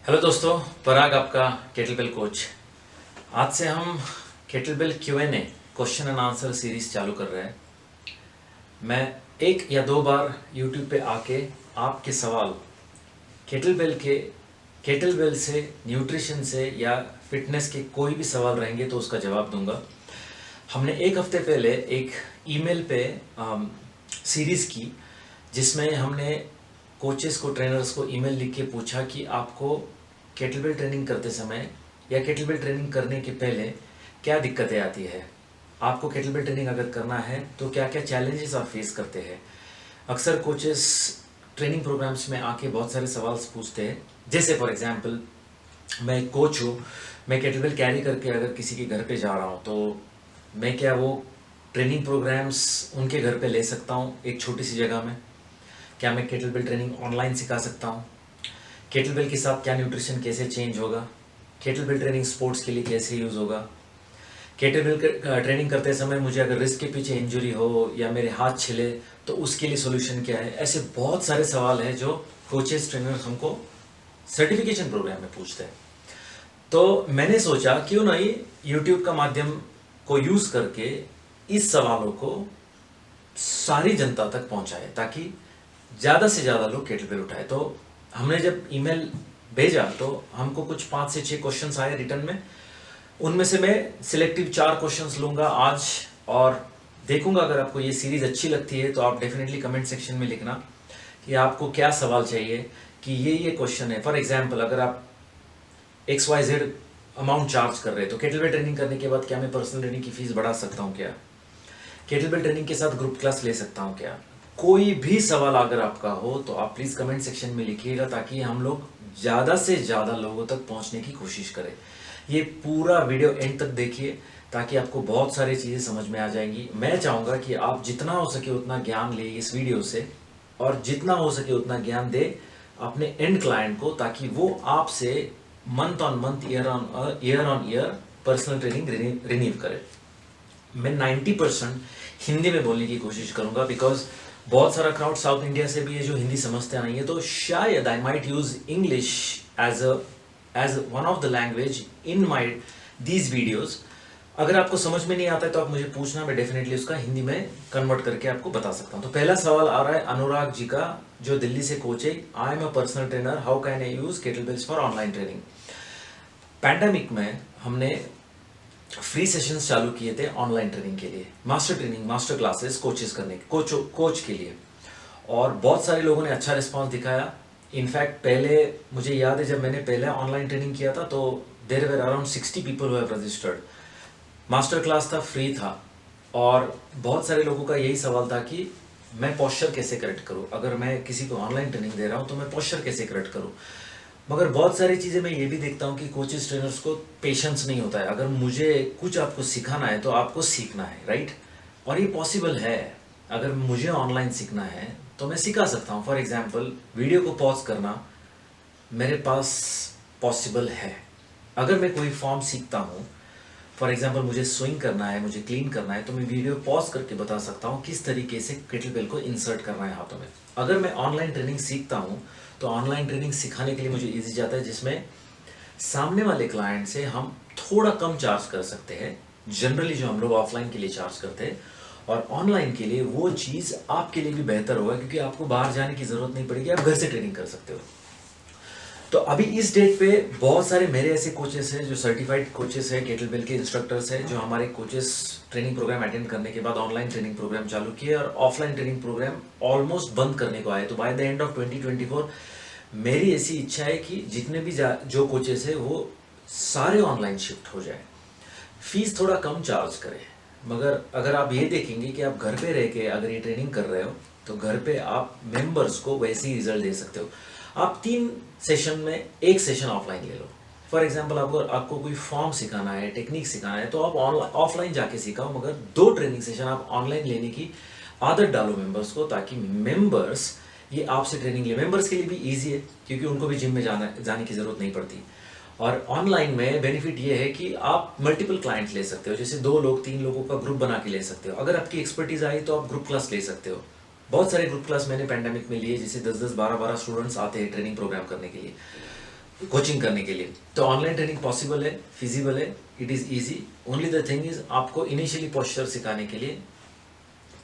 Hello दोस्तों, पराग आपका kettlebell coach. आज से हम kettlebell Q&A question and answer series चालू कर रहे हैं। मैं एक या दो बार यूट्यूब पे आके आपके सवाल केटलबेल से, न्यूट्रिशन से या फिटनेस के कोई भी सवाल रहेंगे तो उसका जवाब दूंगा। हमने एक हफ्ते पहले एक ईमेल पे सीरीज की जिसमें हमने कोचेस को, ट्रेनर्स को ईमेल लिख के पूछा कि आपको केटलबेल ट्रेनिंग करते समय या केटलबेल ट्रेनिंग करने के पहले क्या दिक्कतें आती है। आपको केटलबेल ट्रेनिंग अगर करना है तो क्या क्या चैलेंजेस आप फेस करते हैं। अक्सर कोचेस ट्रेनिंग प्रोग्राम्स में आके बहुत सारे सवाल पूछते हैं। जैसे फॉर एग्जांपल, मैं एक कोच हूँ, मैं केटलबेल कैरी करके अगर किसी के घर पे जा रहा हूँ तो मैं क्या वो ट्रेनिंग प्रोग्राम्स उनके घर पे ले सकता हूँ एक छोटी सी जगह में? क्या मैं केटलबेल ट्रेनिंग ऑनलाइन सिखा सकता हूँ? केटलबेल के साथ क्या न्यूट्रिशन कैसे चेंज होगा? केटलबेल ट्रेनिंग स्पोर्ट्स के लिए कैसे यूज़ होगा? केटलबेल ट्रेनिंग करते समय मुझे अगर रिस्ट के पीछे इंजरी हो या मेरे हाथ छिले तो उसके लिए सोल्यूशन क्या है? ऐसे बहुत सारे सवाल हैं जो कोचेस, ट्रेनर्स हमको सर्टिफिकेशन प्रोग्राम में पूछते हैं। तो मैंने सोचा क्यों ना ये यूट्यूब का माध्यम को यूज़ करके इस सवालों को सारी जनता तक पहुंचाए ताकि ज़्यादा से ज़्यादा लोग केटलबेल उठाए। तो हमने जब ईमेल भेजा तो हमको कुछ 5 से 6 क्वेश्चंस आए रिटर्न में। उनमें से मैं सिलेक्टिव 4 क्वेश्चंस लूँगा आज और देखूंगा। अगर आपको ये सीरीज़ अच्छी लगती है तो आप डेफिनेटली कमेंट सेक्शन में लिखना कि आपको क्या सवाल चाहिए कि ये क्वेश्चन है। फॉर एग्जाम्पल, अगर आप XYZ अमाउंट चार्ज कर रहे हैं तो केटलबेल ट्रेनिंग करने के बाद क्या मैं पर्सनल ट्रेनिंग की फीस बढ़ा सकता हूँ? क्या केटलबेल ट्रेनिंग के साथ ग्रुप क्लास ले सकता हूँ? क्या कोई भी सवाल अगर आपका हो तो आप प्लीज़ कमेंट सेक्शन में लिखिएगा ताकि हम लोग ज़्यादा से ज़्यादा लोगों तक पहुँचने की कोशिश करें। ये पूरा वीडियो एंड तक देखिए ताकि आपको बहुत सारी चीज़ें समझ में आ जाएंगी। मैं चाहूँगा कि आप जितना हो सके उतना ज्ञान ले इस वीडियो से और जितना हो सके उतना ज्ञान दे अपने एंड क्लाइंट को ताकि वो आपसे month on month, year on year personal training renew करे। मैं 90% हिंदी में बोलने की कोशिश करूंगा बिकॉज बहुत सारा क्राउड साउथ इंडिया से भी है जो हिंदी समझते नहीं है। तो शायद I might use English as one of the language in my these videos. अगर आपको समझ में नहीं आता है तो आप मुझे पूछना, मैं डेफिनेटली उसका हिंदी में कन्वर्ट करके आपको बता सकता हूँ। तो पहला सवाल आ रहा है अनुराग जी का, जो दिल्ली से कोच है। I am a personal trainer, how can I use kettlebells for online training? Pandemic में हमने फ्री सेशंस चालू किए थे ऑनलाइन ट्रेनिंग के लिए, मास्टर क्लासेस कोचेस करने कोच के लिए, और बहुत सारे लोगों ने अच्छा रिस्पांस दिखाया। इनफैक्ट पहले मुझे याद है जब मैंने पहले ऑनलाइन ट्रेनिंग किया था तो there were around 60 people who have registered. Master class था, फ्री था, और बहुत सारे लोगों का यही सवाल था कि मैं पोस्चर कैसे करेक्ट करूं, अगर मैं किसी को ऑनलाइन ट्रेनिंग दे रहा हूं तो मैं पोस्चर कैसे करेक्ट करूं। मगर बहुत सारी चीज़ें मैं ये भी देखता हूँ कि कोचेस, ट्रेनर्स को पेशेंस नहीं होता है। अगर मुझे कुछ आपको सिखाना है तो आपको सीखना है, राइट? और ये पॉसिबल है। अगर मुझे ऑनलाइन सीखना है तो मैं सिखा सकता हूँ। फॉर एग्जांपल, वीडियो को पॉज करना मेरे पास पॉसिबल है। अगर मैं कोई फॉर्म सीखता हूँ, फॉर एग्जांपल मुझे स्विंग करना है, मुझे क्लीन करना है, तो मैं वीडियो पॉज करके बता सकता हूँ किस तरीके से केटलबेल को इंसर्ट करना है हाथों में। अगर मैं ऑनलाइन ट्रेनिंग सीखता हूँ तो ऑनलाइन ट्रेनिंग सिखाने के लिए मुझे ईजी जाता है, जिसमें सामने वाले क्लाइंट से हम थोड़ा कम चार्ज कर सकते हैं जनरली जो हम लोग ऑफलाइन के लिए चार्ज करते हैं, और ऑनलाइन के लिए वो चीज़ आपके लिए भी बेहतर होगा क्योंकि आपको बाहर जाने की ज़रूरत नहीं पड़ेगी, आप घर से ट्रेनिंग कर सकते हो। तो अभी इस डेट पे बहुत सारे मेरे ऐसे कोचेस हैं जो सर्टिफाइड कोचेस हैं, केटलबेल के इंस्ट्रक्टर्स हैं, जो हमारे कोचेस ट्रेनिंग प्रोग्राम अटेंड करने के बाद ऑनलाइन ट्रेनिंग प्रोग्राम चालू किए और ऑफलाइन ट्रेनिंग प्रोग्राम ऑलमोस्ट बंद करने को आए। तो बाय द एंड ऑफ 2024 मेरी ऐसी इच्छा है कि जितने भी जो कोचेस है वो सारे ऑनलाइन शिफ्ट हो जाए, फीस थोड़ा कम चार्ज करें। मगर अगर आप ये देखेंगे कि आप घर पे रह के अगर ये ट्रेनिंग कर रहे हो तो घर पे आप मेंबर्स को वैसे ही रिजल्ट दे सकते हो। आप 3 सेशन में एक सेशन ऑफलाइन ले लो। फॉर एग्जांपल, आपको कोई फॉर्म सिखाना है, टेक्निक सिखाना है तो आप ऑफलाइन जाके सिखाओ, मगर 2 ट्रेनिंग सेशन आप ऑनलाइन लेने की आदत डालो मेंबर्स को, ताकि मेंबर्स ये आपसे ट्रेनिंग ले। मेंबर्स के लिए भी ईजी है क्योंकि उनको भी जिम में जाने की ज़रूरत नहीं पड़ती। और ऑनलाइन में बेनिफिट ये है कि आप मल्टीपल क्लाइंट्स ले सकते हो, जैसे 2 लोग 3 लोगों का ग्रुप बना के ले सकते हो। अगर आपकी एक्सपर्टीज आई तो आप ग्रुप क्लास ले सकते हो। बहुत सारे ग्रुप क्लास मैंने पैंडेमिक में लिए, जिसे 10-10, 12-12 स्टूडेंट्स आते हैं ट्रेनिंग प्रोग्राम करने के लिए। कोचिंग करने के लिए। तो ऑनलाइन ट्रेनिंग पॉसिबल है, फिजिबल है, it is easy. Only the thing is आपको इनिशियली पोस्चर सिखाने के लिए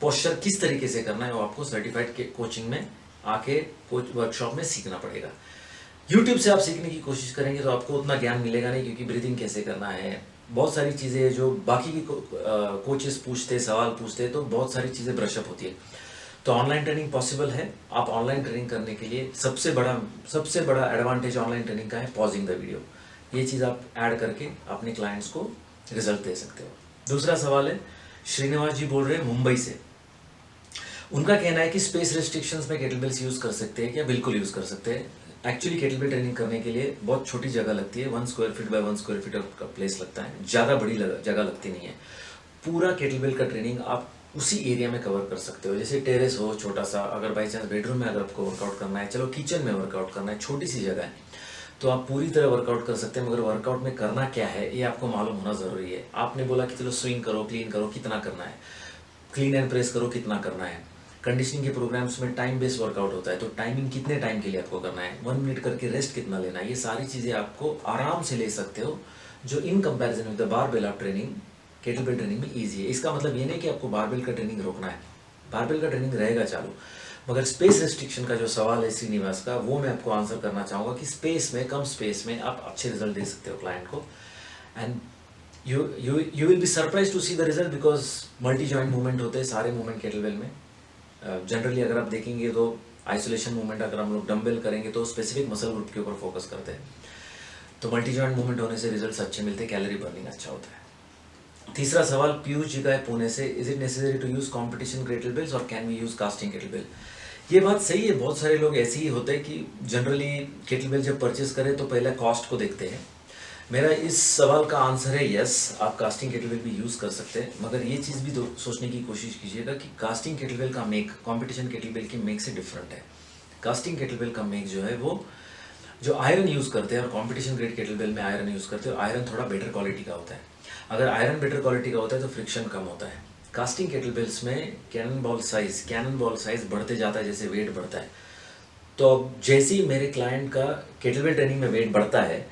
पोस्चर किस तरीके से करना है वो आपको सर्टिफाइड के कोचिंग में आके वर्कशॉप में सीखना पड़ेगा। यूट्यूब से आप सीखने की कोशिश करेंगे तो आपको उतना ज्ञान मिलेगा नहीं, क्योंकि ब्रीथिंग कैसे करना है, बहुत सारी चीज़ें जो बाकी की कोचेस पूछते, सवाल पूछते, तो बहुत सारी चीज़ें ब्रशअप होती है। तो ऑनलाइन ट्रेनिंग पॉसिबल है। आप ऑनलाइन ट्रेनिंग करने के लिए सबसे बड़ा एडवांटेज ऑनलाइन ट्रेनिंग का है पॉजिंग द वीडियो। ये चीज़ आप ऐड करके अपने क्लाइंट्स को रिजल्ट दे सकते हो। दूसरा सवाल है, श्रीनिवास जी बोल रहे हैं मुंबई से। उनका कहना है कि स्पेस रेस्ट्रिक्शंस में केटलबेल्स यूज़ कर सकते हैं क्या? बिल्कुल यूज़ कर सकते हैं। एक्चुअली केटलबेल ट्रेनिंग करने के लिए बहुत छोटी जगह लगती है, 1 square feet by 1 square feet का प्लेस लगता है, ज़्यादा बड़ी जगह लगती नहीं है। पूरा केटलबेल का ट्रेनिंग आप उसी एरिया में कवर कर सकते हो। जैसे टेरेस हो छोटा सा, अगर बाई चांस बेडरूम में अगर आपको वर्कआउट करना है, चलो किचन में वर्कआउट करना है, छोटी सी जगह है, तो आप पूरी तरह वर्कआउट कर सकते हैं। मगर वर्कआउट में करना क्या है ये आपको मालूम होना ज़रूरी है। आपने बोला कि चलो स्विंग करो, क्लीन करो, कितना करना है, क्लीन एंड प्रेस करो, कितना करना है। कंडीशनिंग के प्रोग्राम्स में टाइम बेस्ड वर्कआउट होता है, तो टाइमिंग कितने टाइम के लिए आपको करना है, 1 मिनट करके रेस्ट कितना लेना है, ये सारी चीज़ें आपको आराम से ले सकते हो, जो in comparison with the barbell आप ट्रेनिंग केटलबेल ट्रेनिंग में ईजी है। इसका मतलब ये नहीं कि आपको बारबेल का ट्रेनिंग रोकना है, बारबेल का ट्रेनिंग रहेगा चालू। मगर स्पेस रेस्ट्रिक्शन का जो सवाल है श्रीनिवास का, वो मैं आपको आंसर करना चाहूँगा कि स्पेस में, कम स्पेस में आप अच्छे रिजल्ट दे सकते हो क्लाइंट को। And you will be surprised to see the result, because multi joint movement होते हैं सारे मूवमेंट केटलबेल में। जनरली अगर आप देखेंगे तो आइसोलेशन मूवमेंट अगर हम लोग डंबल करेंगे तो स्पेसिफिक मसल ग्रुप के ऊपर फोकस करते हैं, तो मल्टी जॉइंट मूवमेंट होने से रिजल्ट्स अच्छे मिलते हैं, कैलोरी बर्निंग अच्छा होता है। तीसरा सवाल पीयूष जी का है पुणे से, is it necessary to use competition kettlebells और can we use casting kettlebell? ये बात सही है, बहुत सारे लोग ऐसे ही होते हैं कि जनरली केटलबेल जब परचेज करें तो पहले कॉस्ट को देखते हैं। मेरा इस सवाल का आंसर है यस, आप कास्टिंग केटलबेल भी यूज़ कर सकते हैं, मगर ये चीज़ भी सोचने की कोशिश कीजिएगा कि कास्टिंग केटलबेल का मेक कॉम्पिटिशन केटलबेल के मेक से डिफरेंट है। कास्टिंग केटलबेल का मेक जो है वो जो आयरन यूज़ करते हैं, और कॉम्पिटिशन ग्रेड केटलबेल में आयरन यूज़ करते हैं, आयरन थोड़ा बेटर क्वालिटी का होता है। अगर आयरन बेटर क्वालिटी का होता है तो फ्रिक्शन कम होता है। कास्टिंग केटलबेल्स में कैनन बॉल साइज बढ़ते जाता है जैसे वेट बढ़ता है। तो जैसे ही मेरे क्लाइंट का केटलबेल ट्रेनिंग में वेट बढ़ता है,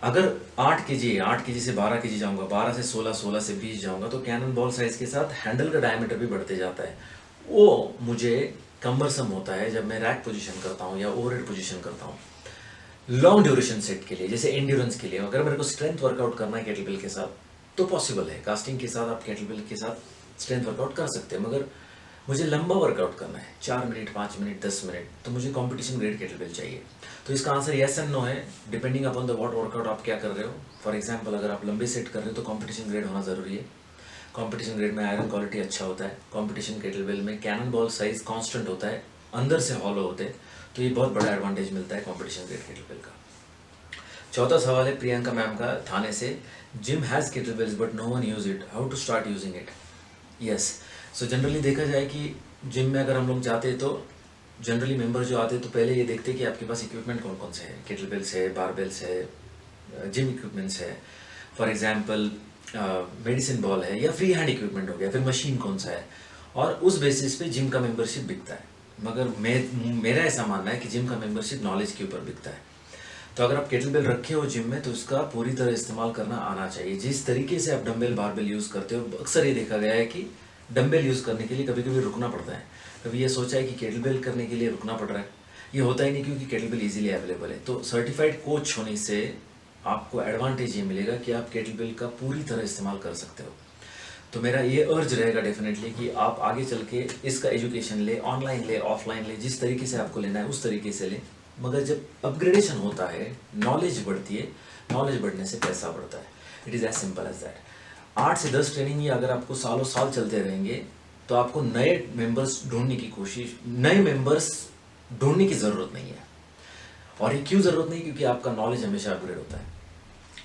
अगर 8 केजी से 12 केजी जाऊंगा, 12 से 16, 16 से 20 जाऊंगा, तो कैनन बॉल साइज के साथ हैंडल का डायमीटर भी बढ़ते जाता है। वो मुझे कम्बरसम होता है जब मैं रैक पोजीशन करता हूँ या ओवरहेड पोजीशन करता हूँ लॉन्ग ड्यूरेशन सेट के लिए, जैसे एंड्योरेंस के लिए। अगर मेरे को स्ट्रेंथ वर्कआउट करना है केटलबेल के साथ तो पॉसिबल है, कास्टिंग के साथ आप केटलबेल के साथ स्ट्रेंथ वर्कआउट कर सकते हैं। मगर मुझे लंबा वर्कआउट करना है, 4 मिनट, 5 मिनट, 10 मिनट, तो मुझे कॉम्पिटिशन ग्रेड केटलबेल चाहिए। तो इसका आंसर येस एंड नो है, depending upon the what workout आप क्या कर रहे हो। फॉर एग्जांपल अगर आप लंबे सेट कर रहे हो तो कॉम्पिटिशन ग्रेड होना ज़रूरी है। कॉम्पिटिशन ग्रेड में आयरन क्वालिटी अच्छा होता है। कॉम्पिटिशन केटलबेल में कैनन बॉल साइज कांस्टेंट होता है, अंदर से हॉलो होते हैं, तो ये बहुत बड़ा एडवांटेज मिलता है कॉम्पिटिशन ग्रेड केटलबेल का। चौथा सवाल है प्रियंका मैम का थाने से, gym has kettlebells but no one use it, how to start using it? Yes, so generally देखा जाए कि जिम में अगर हम लोग जाते हैं तो जनरली मेंबर जो आते हैं तो पहले ये देखते हैं कि आपके पास इक्विपमेंट कौन कौन से हैं। केटलबेल्स है, बारबेल्स है, जिम इक्विपमेंट्स है, फॉर एग्जांपल मेडिसिन बॉल है, या फ्री हैंड इक्विपमेंट हो गया, फिर मशीन कौन सा है, और उस बेसिस पे जिम का मेंबरशिप बिकता है। मगर मेरा ऐसा मानना है कि जिम का मेंबरशिप नॉलेज के ऊपर बिकता है। तो अगर आप केटलबेल रखे हो जिम में तो उसका पूरी तरह इस्तेमाल करना आना चाहिए। जिस तरीके से आप डंबल बारबेल यूज़ करते हो, अक्सर ये देखा गया है कि डंबल यूज़ करने के लिए कभी कभी रुकना पड़ता है। कभी ये सोचा है कि केटलबेल करने के लिए रुकना पड़ रहा है, ये होता ही नहीं, क्योंकि केटलबेल इजीली अवेलेबल है। तो सर्टिफाइड कोच होने से आपको एडवांटेज ये मिलेगा कि आप केटलबेल का पूरी तरह इस्तेमाल कर सकते हो। तो मेरा ये अर्ज रहेगा डेफिनेटली कि आप आगे चल के इसका एजुकेशन ले, ऑनलाइन ले, ऑफलाइन ले, जिस तरीके से आपको लेना है उस तरीके से ले। मगर जब अपग्रेडेशन होता है, नॉलेज बढ़ती है, नॉलेज बढ़ने से पैसा बढ़ता है। It is as simple as that. 8 से 10 ट्रेनिंग ही अगर आपको सालों साल चलते रहेंगे तो आपको नए मेंबर्स ढूंढने की ज़रूरत नहीं है। और ये क्यों ज़रूरत नहीं? क्योंकि आपका नॉलेज हमेशा अपग्रेड होता है।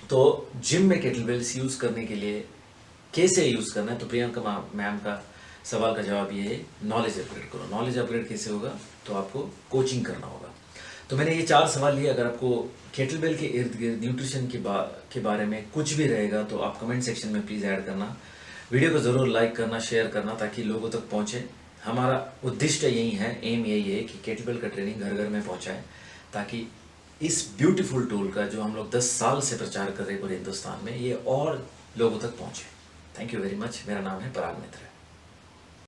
तो जिम में केटलबेल्स यूज़ करने के लिए कैसे यूज़ करना है, तो प्रियंका मैम का सवाल का जवाब ये है, नॉलेज अपग्रेड करो। नॉलेज अपग्रेड कैसे होगा? तो आपको कोचिंग करना होगा। तो मैंने ये 4 सवाल लिए। अगर आपको केटलबेल के इर्द गिर्द न्यूट्रिशन के बारे में कुछ भी रहेगा तो आप कमेंट सेक्शन में प्लीज़ ऐड करना। वीडियो को ज़रूर लाइक करना, शेयर करना, ताकि लोगों तक पहुँचे। हमारा उद्देश्य यही है, एम यही है कि केटलबेल का ट्रेनिंग घर घर में पहुँचाए, ताकि इस ब्यूटीफुल टूल का जो हम लोग 10 साल से प्रचार कर रहे हैं पूरे हिंदुस्तान में, ये और लोगों तक पहुँचे। Thank you very much. मेरा नाम है पराग मित्र।